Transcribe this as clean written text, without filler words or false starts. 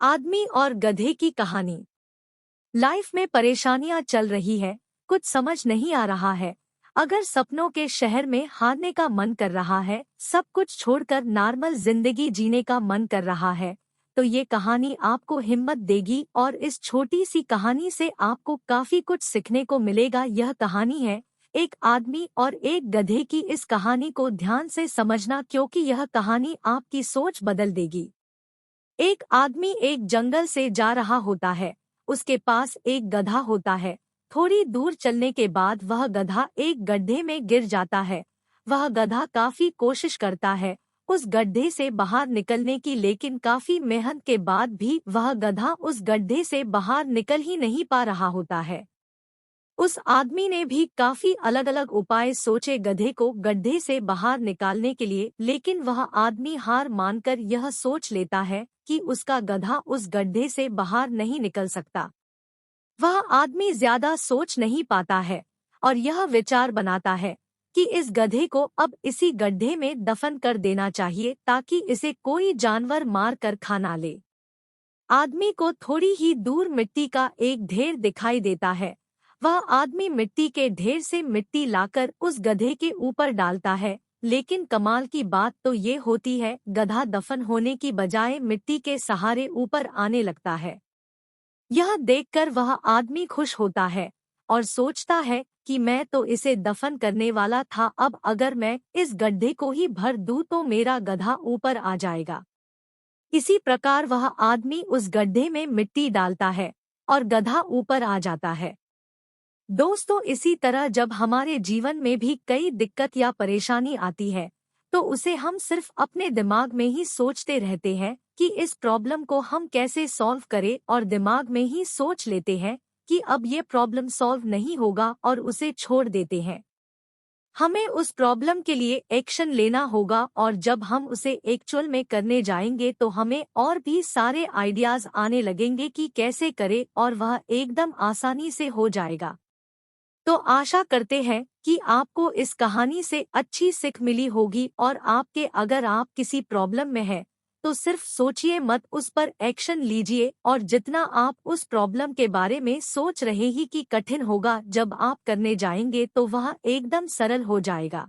आदमी और गधे की कहानी। लाइफ में परेशानियां चल रही है, कुछ समझ नहीं आ रहा है। अगर सपनों के शहर में हारने का मन कर रहा है, सब कुछ छोड़कर नॉर्मल जिंदगी जीने का मन कर रहा है, तो ये कहानी आपको हिम्मत देगी और इस छोटी सी कहानी से आपको काफी कुछ सीखने को मिलेगा। यह कहानी है एक आदमी और एक गधे की। इस कहानी को ध्यान से समझना क्योंकि यह कहानी आपकी सोच बदल देगी। एक आदमी एक जंगल से जा रहा होता है। उसके पास एक गधा होता है। थोड़ी दूर चलने के बाद वह गधा एक गड्ढे में गिर जाता है। वह गधा काफी कोशिश करता है उस गड्ढे से बाहर निकलने की, लेकिन काफी मेहनत के बाद भी वह गधा उस गड्ढे से बाहर निकल ही नहीं पा रहा होता है। उस आदमी ने भी काफी अलग अलग उपाय सोचे गधे को गड्ढे से बाहर निकालने के लिए, लेकिन वह आदमी हार मानकर यह सोच लेता है कि उसका गधा उस गड्ढे से बाहर नहीं निकल सकता। वह आदमी ज्यादा सोच नहीं पाता है और यह विचार बनाता है कि इस गधे को अब इसी गड्ढे में दफन कर देना चाहिए ताकि इसे कोई जानवर मार कर खा ना ले। आदमी को थोड़ी ही दूर मिट्टी का एक ढेर दिखाई देता है। वह आदमी मिट्टी के ढेर से मिट्टी लाकर उस गधे के ऊपर डालता है, लेकिन कमाल की बात तो ये होती है, गधा दफन होने की बजाय मिट्टी के सहारे ऊपर आने लगता है। यह देखकर वह आदमी खुश होता है और सोचता है कि मैं तो इसे दफन करने वाला था, अब अगर मैं इस गड्ढे को ही भर दूं तो मेरा गधा ऊपर आ जाएगा। इसी प्रकार वह आदमी उस गड्ढे में मिट्टी डालता है और गधा ऊपर आ जाता है। दोस्तों, इसी तरह जब हमारे जीवन में भी कई दिक्कत या परेशानी आती है, तो उसे हम सिर्फ अपने दिमाग में ही सोचते रहते हैं कि इस प्रॉब्लम को हम कैसे सॉल्व करें, और दिमाग में ही सोच लेते हैं कि अब ये प्रॉब्लम सॉल्व नहीं होगा और उसे छोड़ देते हैं। हमें उस प्रॉब्लम के लिए एक्शन लेना होगा, और जब हम उसे एक्चुअल में करने जाएंगे तो हमें और भी सारे आइडियाज आने लगेंगे कि कैसे करें, और वह एकदम आसानी से हो जाएगा। तो आशा करते हैं कि आपको इस कहानी से अच्छी सीख मिली होगी, और अगर आप किसी प्रॉब्लम में हैं तो सिर्फ सोचिए मत, उस पर एक्शन लीजिए, और जितना आप उस प्रॉब्लम के बारे में सोच रहे ही कि कठिन होगा, जब आप करने जाएंगे तो वह एकदम सरल हो जाएगा।